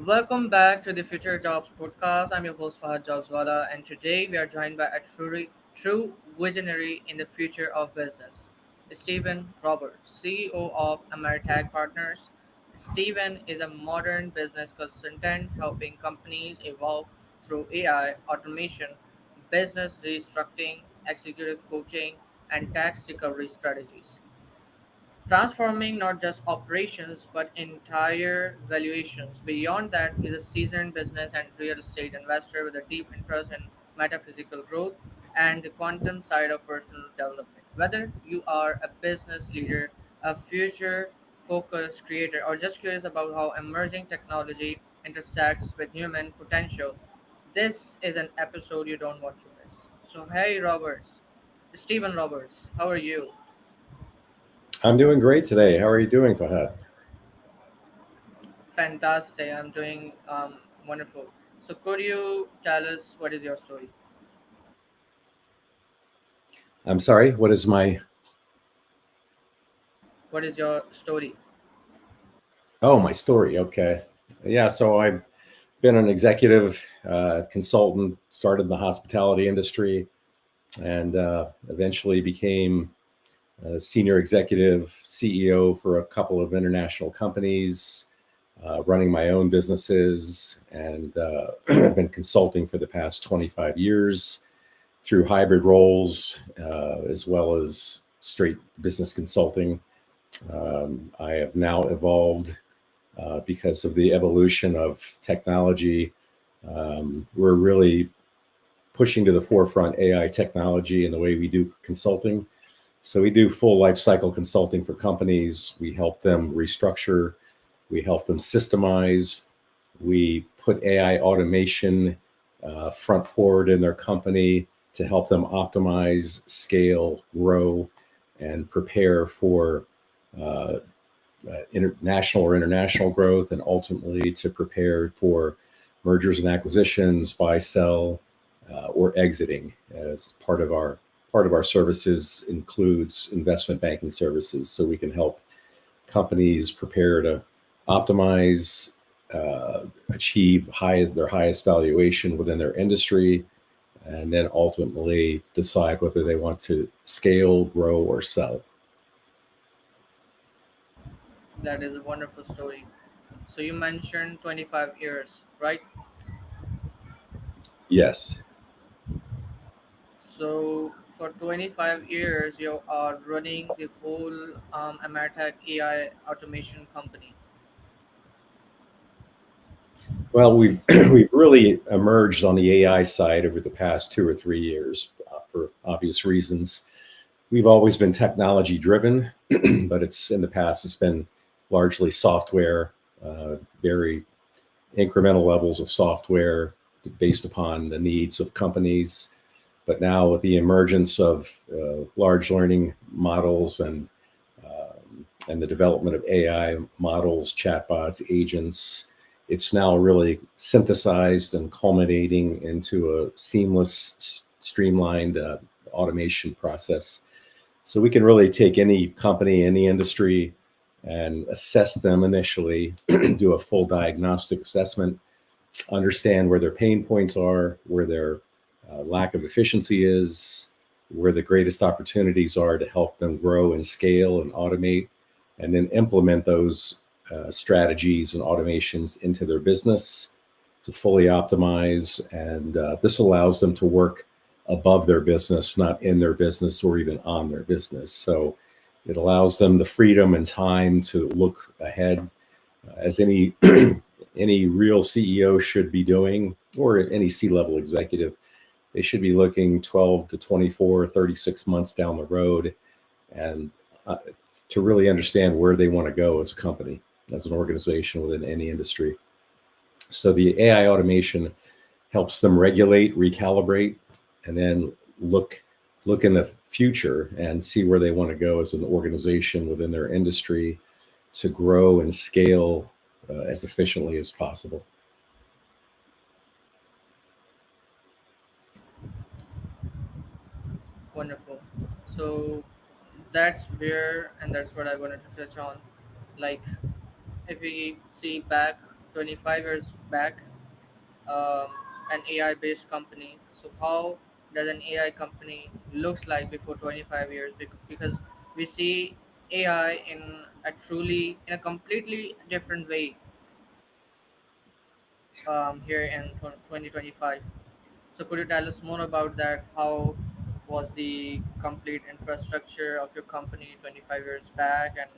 Welcome back to the Future Jobs podcast. I'm your host Fahad Jobswala, and today we are joined by a true visionary in the future of business, Stephen Roberts, CEO of Ameritag Partners. Stephen is a modern business consultant helping companies evolve through AI, automation, business restructuring, executive coaching, and tax recovery strategies transforming not just operations but entire valuations. Beyond that, he's a seasoned business and real estate investor with a deep interest in metaphysical growth and the quantum side of personal development. Whether you are a business leader, a future focused creator, or just curious about how emerging technology intersects with human potential, this is an episode you don't want to miss. So, hey, Roberts, Stephen Roberts, how are you? I'm doing great today. How are you doing, Fahad? Fantastic. I'm doing wonderful. So, could you tell us what is your story? I'm sorry, what is my What is your story? my story? Okay. Yeah, so I've been an executive consultant, started in the hospitality industry, and eventually became a senior executive CEO for a couple of international companies, running my own businesses, and I've been consulting for the past 25 years through hybrid roles as well as straight business consulting. I have now evolved because of the evolution of technology. We're really pushing to the forefront AI technology in the way we do consulting. So we do full life cycle consulting for companies. We help them restructure. We help them systemize. We put AI automation front forward in their company to help them optimize, scale, grow, and prepare for uh, national or international growth, and ultimately to prepare for mergers and acquisitions, buy, sell, or exiting. As part of our services includes investment banking services, so we can help companies prepare to optimize, achieve their highest valuation within their industry, and then ultimately decide whether they want to scale, grow, or sell. That is a wonderful story. So, you mentioned 25 years, right? Yes. So, for 25 years, you are running the whole Ameritech AI automation company. Well, we've we've really emerged on the AI side over the past 2 or 3 years for obvious reasons. We've always been technology driven, but it's in the past it's been largely software, very incremental levels of software based upon the needs of companies. But now with the emergence of large learning models and the development of AI models, chatbots, agents, it's now really synthesized and culminating into a seamless, streamlined automation process. So we can really take any company, any industry, and assess them initially, do a full diagnostic assessment, understand where their pain points are, where their lack of efficiency is, where the greatest opportunities are to help them grow and scale and automate, and then implement those strategies and automations into their business to fully optimize. And this allows them to work above their business, not in their business or even on their business. So it allows them the freedom and time to look ahead, as any real CEO should be doing, or any C-level executive. They should be looking 12 to 24, 36 months down the road, and to really understand where they want to go as a company, as an organization within any industry. So the AI automation helps them regulate, recalibrate, and then look in the future and see where they want to go as an organization within their industry to grow and scale as efficiently as possible. Wonderful. So, that's where, and that's what I wanted to touch on. Like, if we see back 25 years back, um, an AI-based company. So how does an AI company looks like before 25 years? Because we see AI in a completely different way here in 2025. So could you tell us more about that? How was the complete infrastructure of your company 25 years back, and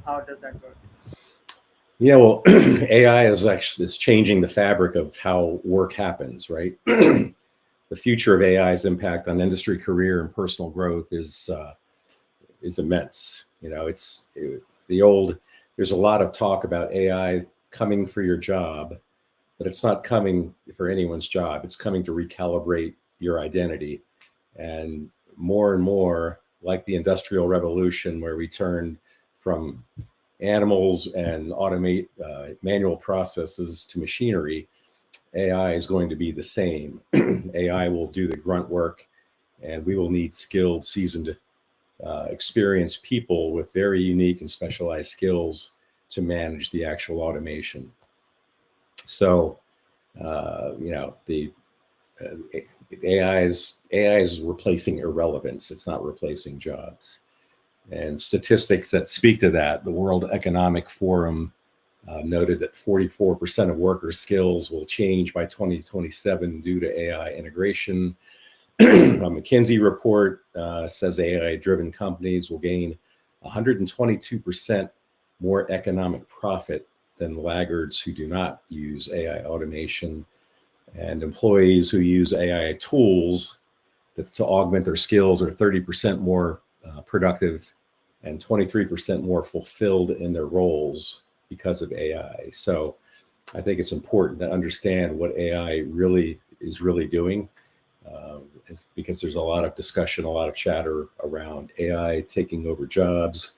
how does that work? Yeah, well, AI is changing the fabric of how work happens, right? The future of AI's impact on industry, career, and personal growth is immense. The old. There's a lot of talk about AI coming for your job, but it's not coming for anyone's job. It's coming to recalibrate your identity, and more, like the Industrial Revolution, where we turned from animals and automate manual processes to machinery. AI is going to be the same. AI will do the grunt work, and we will need skilled, seasoned, experienced people with very unique and specialized skills to manage the actual automation. So, the uh, AI is replacing irrelevance. It's not replacing jobs. And statistics that speak to that, the World Economic Forum noted that 44% of worker skills will change by 2027 due to AI integration. A McKinsey report says AI-driven companies will gain 122% more economic profit than laggards who do not use AI automation. And employees who use AI tools to augment their skills are 30% more productive and 23% more fulfilled in their roles because of AI. So I think it's important to understand what AI really is doing, because there's a lot of discussion, a lot of chatter around AI taking over jobs.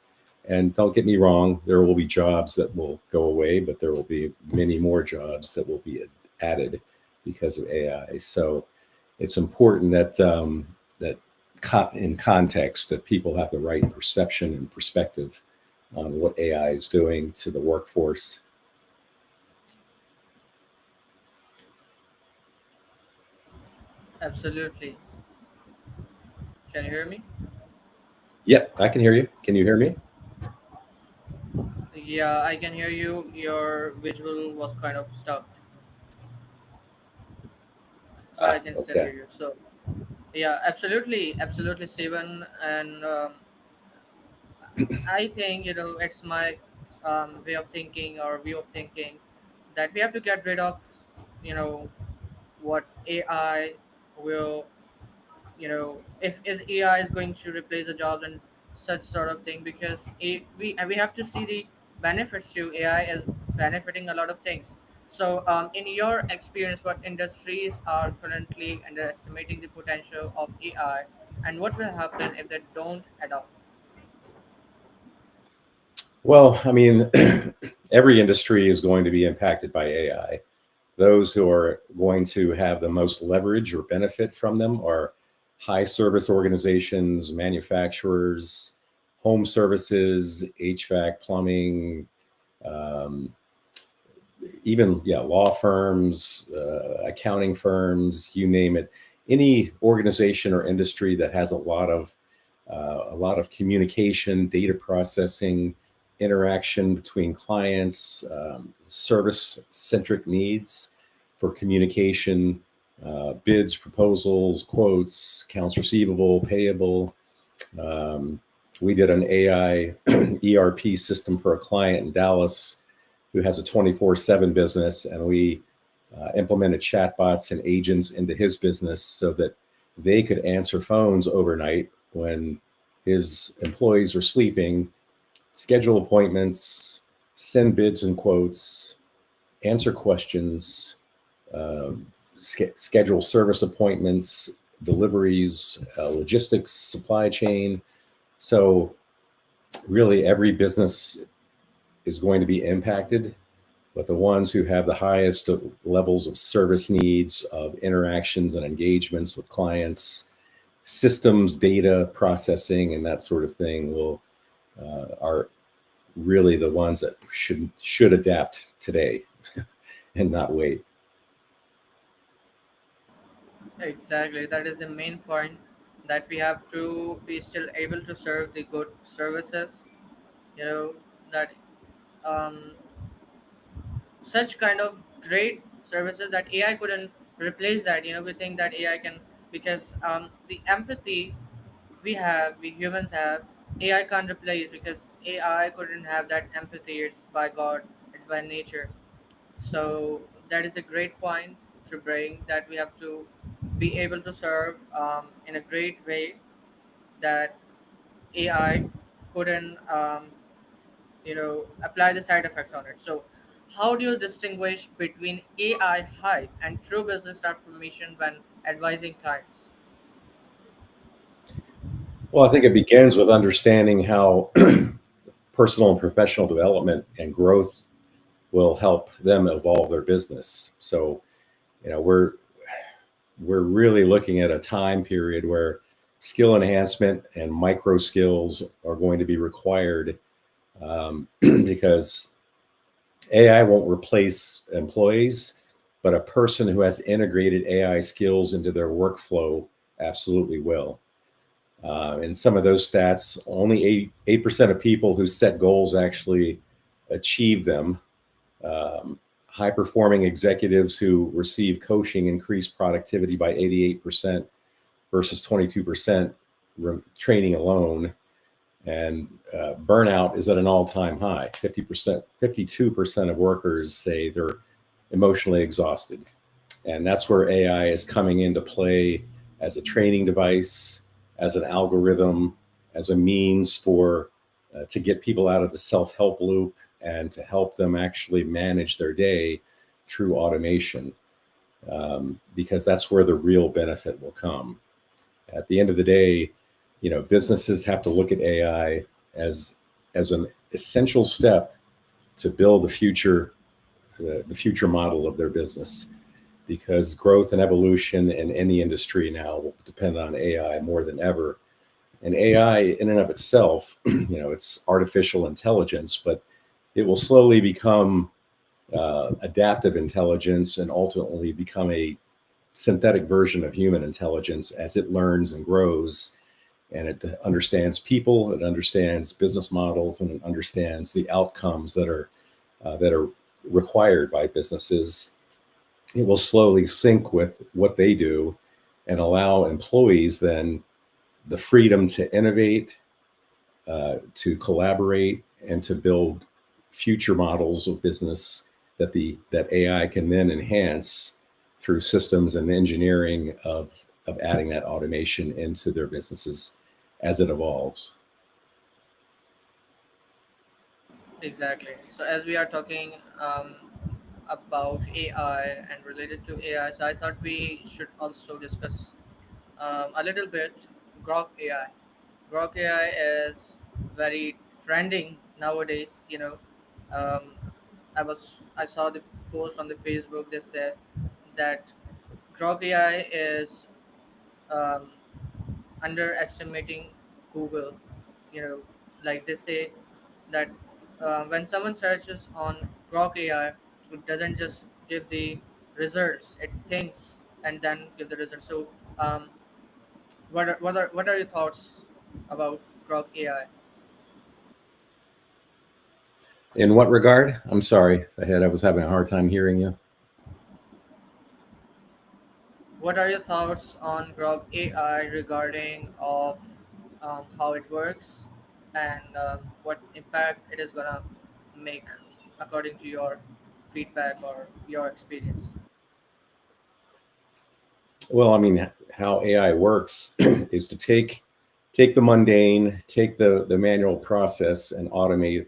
And don't get me wrong, there will be jobs that will go away, but there will be many more jobs that will be added because of AI. So it's important that in context, that people have the right perception and perspective on what AI is doing to the workforce. Absolutely. Can you hear me? Yeah, I can hear you. Can you hear me? Yeah, I can hear you. Your visual was kind of stuck, but I can still Okay. hear you. So yeah, absolutely, absolutely, Steven. And I think it's my way of thinking or view of thinking that we have to get rid of you know what AI will if AI is going to replace the jobs and such sort of thing, because we have to see the benefits to AI as benefiting a lot of things. So, in your experience, what industries are currently underestimating the potential of AI, and what will happen if they don't adopt? Well, I mean, every industry is going to be impacted by AI. Those who are going to have the most leverage or benefit from them are high service organizations, manufacturers, home services, HVAC, plumbing, um, even law firms, accounting firms, you name it. Any organization or industry that has a lot of communication, data processing, interaction between clients, service centric needs for communication, bids, proposals, quotes, accounts receivable, payable. Um, we did an AI ERP system for a client in Dallas who has a 24/7 business, and we implemented chatbots and agents into his business so that they could answer phones overnight when his employees are sleeping, schedule appointments, send bids and quotes, answer questions, um, schedule service appointments, deliveries, logistics, supply chain. So really every business is going to be impacted, but the ones who have the highest levels of service needs, of interactions and engagements with clients, systems, data processing, and that sort of thing are really the ones that should adapt today. and not wait. Exactly, that is the main point, that we have to be still able to serve the good services. You know that um, such kind of great services that AI couldn't replace that. We think that AI can, because the empathy we humans have, AI can't replace, because AI couldn't have that empathy. It's by God, it's by nature. So that is a great point to bring, that we have to be able to serve in a great way, that AI couldn't apply the side effects on it. So how do you distinguish between AI hype and true business transformation when advising clients? Well, I think it begins with understanding how personal and professional development and growth will help them evolve their business. So, you know, we're really looking at a time period where skill enhancement and micro skills are going to be required, because AI won't replace employees, but a person who has integrated AI skills into their workflow absolutely will. And some of those stats, only 8% of people who set goals actually achieve them. High performing executives who receive coaching increase productivity by 88% versus 22% training alone. And burnout is at an all time high. 50%, 52% of workers say they're emotionally exhausted. And that's where AI is coming into play as a training device, as an algorithm, as a means for to get people out of the self-help loop and to help them actually manage their day through automation, because that's where the real benefit will come. At the end of the day, businesses have to look at AI as an essential step to build the future model of their business, because growth and evolution in any industry now will depend on AI more than ever. And AI, in and of itself, it's artificial intelligence, but it will slowly become adaptive intelligence and ultimately become a synthetic version of human intelligence as it learns and grows. And it understands people, it understands business models, and it understands the outcomes that are required by businesses. It will slowly sync with what they do and allow employees then the freedom to innovate, to collaborate, and to build future models of business that AI can then enhance through systems and engineering of adding that automation into their businesses as it evolves. Exactly. So as we are talking about AI and related to AI, so I thought we should also discuss a little bit Grok AI. Grok AI is very trending nowadays. Um, I saw the post on the Facebook. They said that Grok AI is um, underestimating Google. You know, like they say that when someone searches on Grok AI, it doesn't just give the results; it thinks and then give the results. So, what are your thoughts about Grok AI? In what regard? I'm sorry, I was having a hard time hearing you. What are your thoughts on Grok AI regarding of how it works, and what impact it is gonna make according to your feedback or your experience? Well, I mean, how AI works is to take the mundane, take the manual process and automate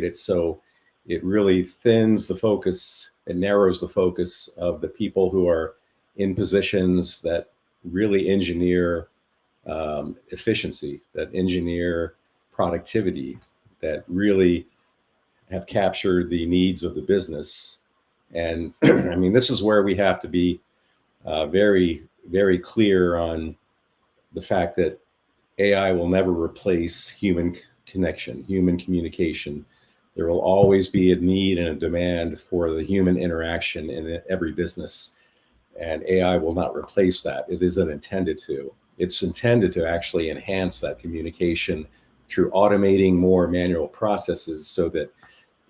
it, so it really thins the focus and narrows the focus of the people who are in positions that really engineer efficiency, that engineer productivity, that really have captured the needs of the business. And I mean, this is where we have to be very, very clear on the fact that AI will never replace human connection, human communication. There will always be a need and a demand for the human interaction in every business, and AI will not replace that. It isn't intended to. It's intended to actually enhance that communication through automating more manual processes so that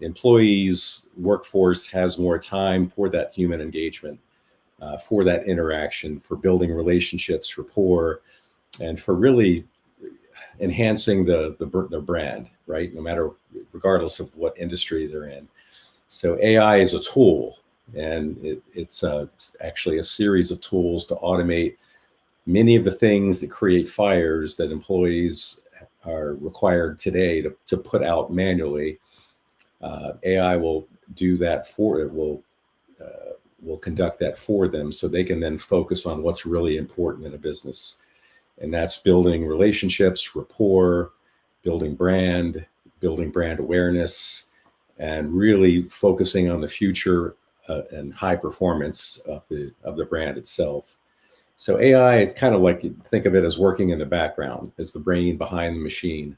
employees, workforce has more time for that human engagement, for that interaction, for building relationships, rapport, and for really enhancing the brand, right? No matter, regardless of what industry they're in. So AI is a tool, and it's actually a series of tools to automate many of the things that create fires that employees are required today to put out manually. AI will do that for it. Will conduct that for them, so they can then focus on what's really important in a business, and that's building relationships, rapport, building brand awareness, and really focusing on the future and high performance of the brand itself. So AI is kind of like, think of it as working in the background, as the brain behind the machine.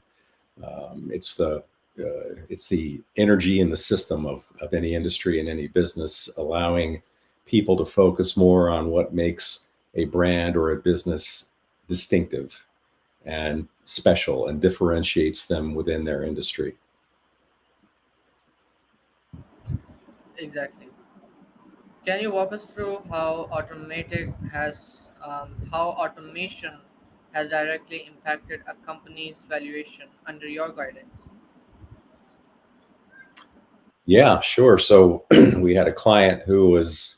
It's the energy in the system of any industry and any business, allowing people to focus more on what makes a brand or a business distinctive and special and differentiates them within their industry. Exactly. Can you walk us through how automation has directly impacted a company's valuation under your guidance? Yeah, sure. So we had a client who was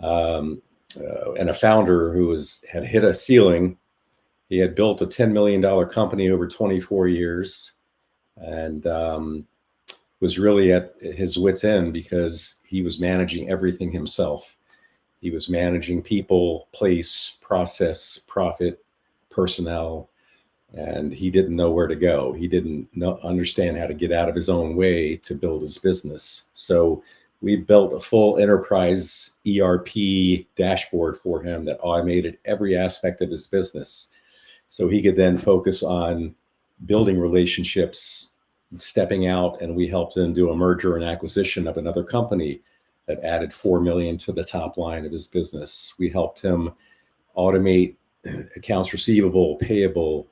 and a founder who had hit a ceiling. He had built a $10 million company over 24 years, and was really at his wit's end because he was managing everything himself. He was managing people, place, process, profit, personnel, and he didn't know where to go. He didn't understand how to get out of his own way to build his business. So we built a full enterprise ERP dashboard for him that automated every aspect of his business, so he could then focus on building relationships, stepping out, and we helped him do a merger and acquisition of another company that added 4 million to the top line of his business. We helped him automate accounts receivable, payable,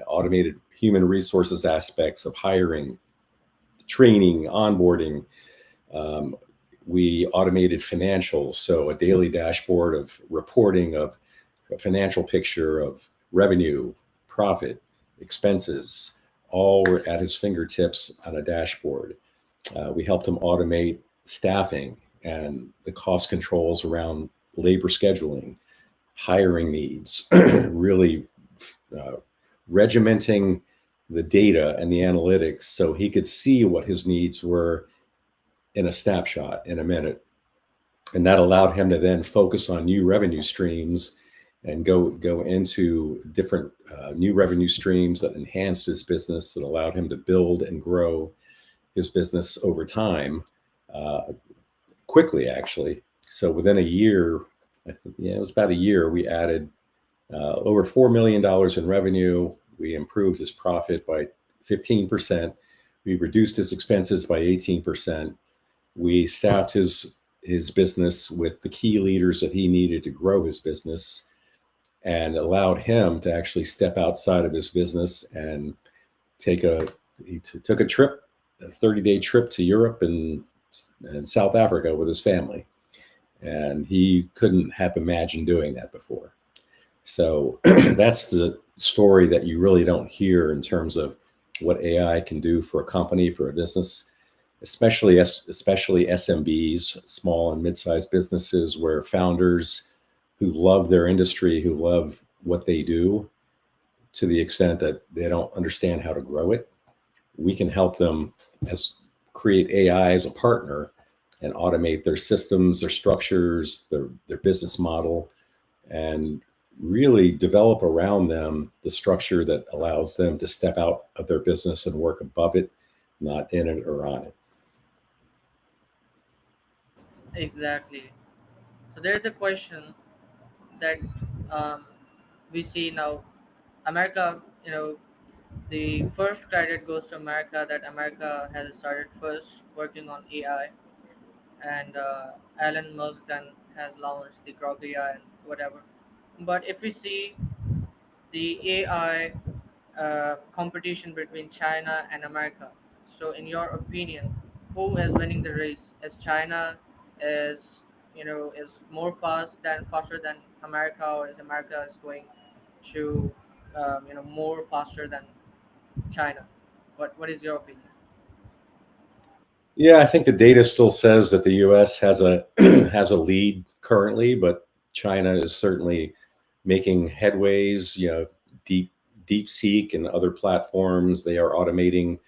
automated human resources aspects of hiring, training, onboarding. Um, we automated financials, so a daily dashboard of reporting of a financial picture of revenue, profit, expenses, all were at his fingertips on a dashboard. We helped him automate staffing and the cost controls around labor scheduling, hiring needs, really uh, regimenting the data and the analytics so he could see what his needs were in a snapshot in a minute. And that allowed him to then focus on new revenue streams and go into different new revenue streams that enhanced his business, that allowed him to build and grow his business over time, uh, quickly actually. So within a year, yeah, it was about a year, we added over $4 million in revenue. We improved his profit by 15%. We reduced his expenses by 18%. We staffed his business with the key leaders that he needed to grow his business, and allowed him to actually step outside of his business and take a took a trip, a 30-day trip to Europe and South Africa with his family. And he couldn't have imagined doing that before. So that's the story that you really don't hear in terms of what AI can do for a company, for a business, especially SMBs, small and mid-sized businesses, where founders who love their industry, who love what they do, to the extent that they don't understand how to grow it, we can help them as create AI as a partner and automate their systems, their structures, their business model, and really develop around them the structure that allows them to step out of their business and work above it, not in it or on it. Exactly. So there's a question that um, we see now. America, The first credit goes to America, that America has started first working on AI, and Elon Musk and has launched the Grok AI and whatever. But if we see the AI competition between China and America, so in your opinion, who is winning the race? Is China is is more faster than America, or is America is going to more faster than China? What is your opinion? Yeah, I think the data still says that the U.S. has a has a lead currently, but China is certainly making headways. Deep DeepSeek and other platforms, they are automating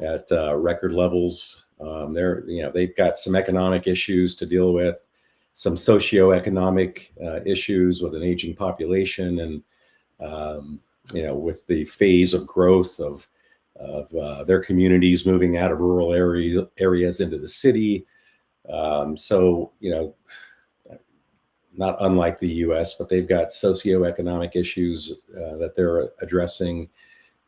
at record levels. They've got some economic issues to deal with, some socioeconomic issues with an aging population, and with the phase of growth of their communities moving out of rural areas into the city. So, not unlike the U.S., but they've got socioeconomic issues that they're addressing.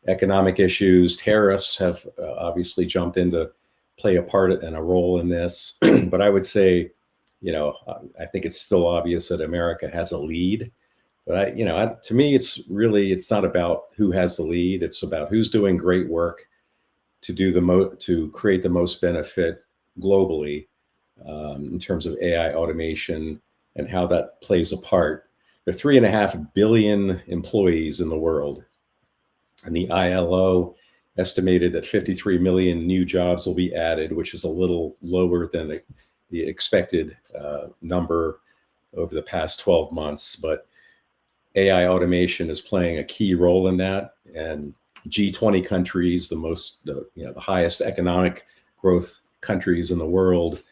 Economic issues, tariffs have obviously jumped into play a part and a role in this. But I would say, I think it's still obvious that America has a lead. But to me, it's not about who has the lead. It's about who's doing great work to do to create the most benefit globally, in terms of AI automation and how that plays a part. There are 3.5 billion employees in the world, and the ILO estimated that 53 million new jobs will be added, which is a little lower than the expected number over the past 12 months. But AI automation is playing a key role in that, and G20 countries, the highest economic growth countries in the world,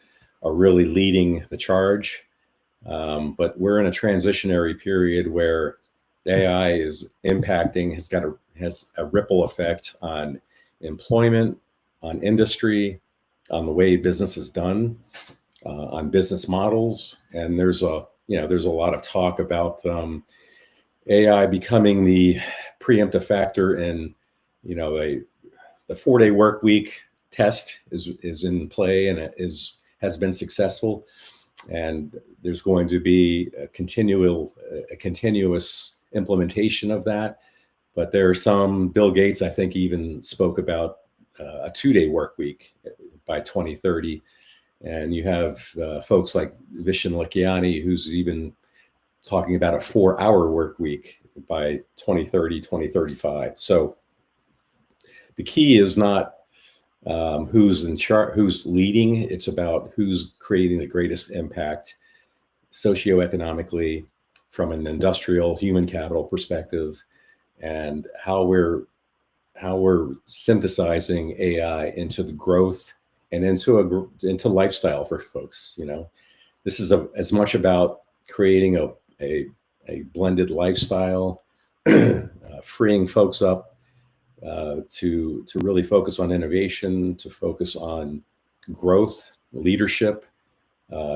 are really leading the charge. But we're in a transitionary period where AI is impacting, has a ripple effect on employment, on industry, on the way business is done, on business models, and there's a lot of talk about AI becoming the preemptive factor in, the 4-day work week test is in play, and has been successful. And there's going to be a continuous implementation of that. But there are some, Bill Gates, I think, even spoke about a 2-day work week by 2030. And you have folks like Vishen Lakhiani, who's even talking about a 4-hour work week by 2030, 2035. So the key is not who's in charge, who's leading. It's about who's creating the greatest impact socioeconomically, from an industrial human capital perspective, and how we're synthesizing AI into the growth and into lifestyle for folks. This is as much about creating a blended lifestyle, freeing folks up to really focus on innovation, to focus on growth, leadership,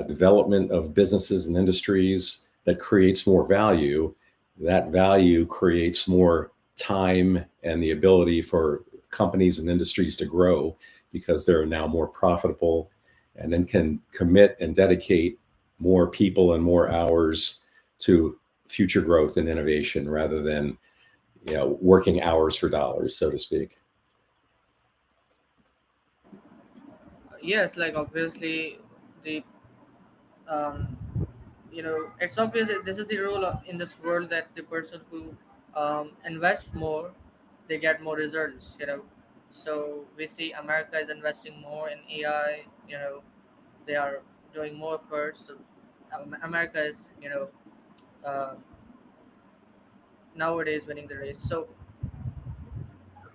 development of businesses and industries that creates more value. That value creates more time and the ability for companies and industries to grow, because they're now more profitable, and then can commit and dedicate more people and more hours to future growth and innovation, rather than working hours for dollars, so to speak. Yes, like obviously the um, it's obvious that this is the rule in this world, that the person who invests more, they get more results. So we see America is investing more in AI. They are doing more first. So, America is uh, nowadays winning the race. So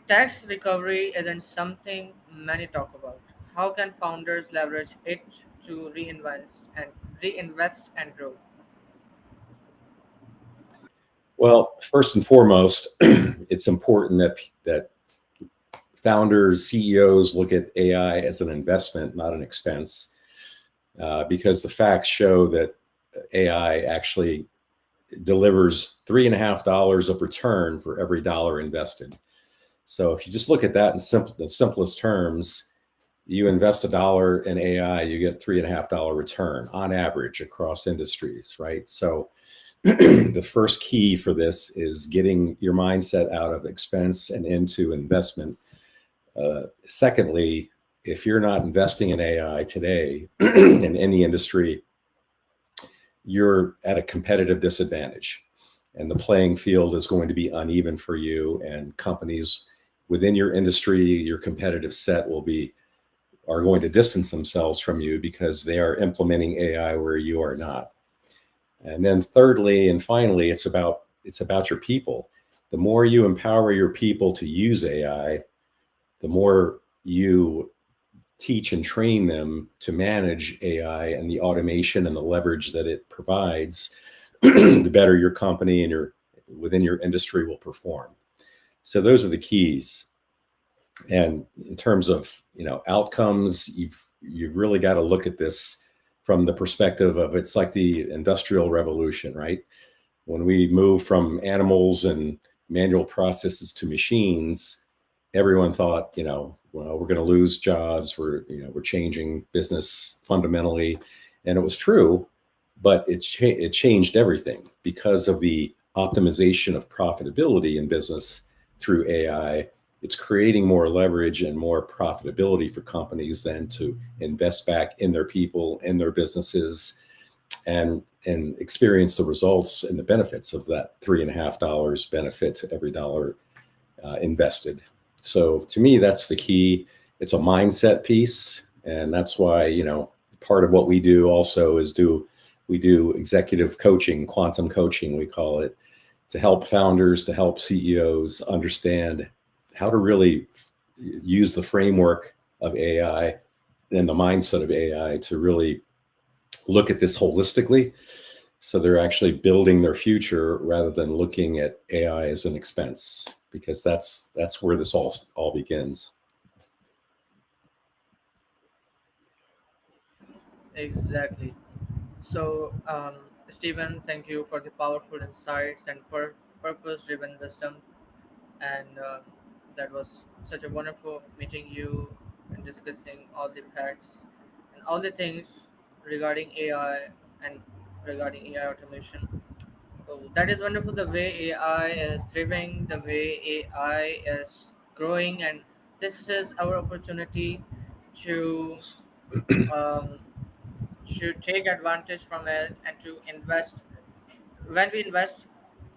tax recovery isn't something many talk about. How can founders leverage it to reinvest and grow? Well, first and foremost, it's important that founders, CEOs look at AI as an investment, not an expense, because the facts show that AI actually delivers $3.50 of return for every dollar invested. So if you just look at that in the simplest terms, you invest $1 in AI, you get $3.50 return on average across industries, right? So the first key for this is getting your mindset out of expense and into investment. Secondly, if you're not investing in AI today in any industry, you're at a competitive disadvantage. And the playing field is going to be uneven for you, and companies within your industry, your competitive set are going to distance themselves from you because they are implementing AI where you are not. And then thirdly and finally, it's about your people. The more you empower your people to use AI, the more you teach and train them to manage AI and the automation and the leverage that it provides, the better your company and your within your industry will perform. So those are the keys. And in terms of outcomes, you've really got to look at this from the perspective of it's like the Industrial Revolution, right? When we move from animals and manual processes to machines, everyone thought, well, we're going to lose jobs. We're changing business fundamentally, and it was true, but it changed everything because of the optimization of profitability in business through AI. It's creating more leverage and more profitability for companies than to invest back in their people, in their businesses, and experience the results and the benefits of that $3.50 benefit to every dollar invested. So to me, that's the key. It's a mindset piece, and that's why part of what we do also is we do executive coaching, quantum coaching, we call it, to help founders, to help CEOs understand how to really use the framework of AI and the mindset of AI to really look at this holistically. So they're actually building their future rather than looking at AI as an expense, because that's where this all begins. Exactly. So, Stephen, thank you for the powerful insights and purpose-driven wisdom. And that was such a wonderful meeting you and discussing all the facts and all the things regarding AI and regarding AI automation. So that is wonderful. The way AI is thriving, the way AI is growing, and this is our opportunity to um, take advantage from it and to invest when we invest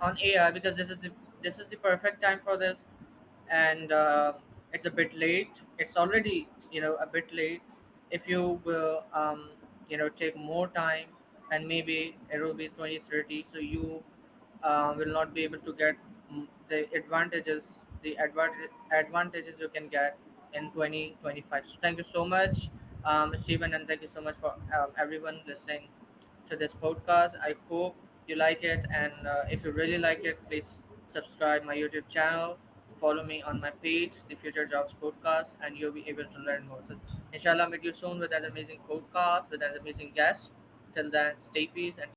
on AI, because this is the perfect time for this. And it's a bit late. It's already a bit late. If you will take more time, and maybe it will be 2030, so you will not be able to get the advantages you can get in 2025. So thank you so much, Stephen, and thank you so much for everyone listening to this podcast. I hope you like it, and if you really like it, please subscribe my YouTube channel, follow me on my page, the Future Jobs Podcast, and you'll be able to learn more. So, inshallah, meet you soon with an amazing podcast with an amazing guest. Till then, stay peace and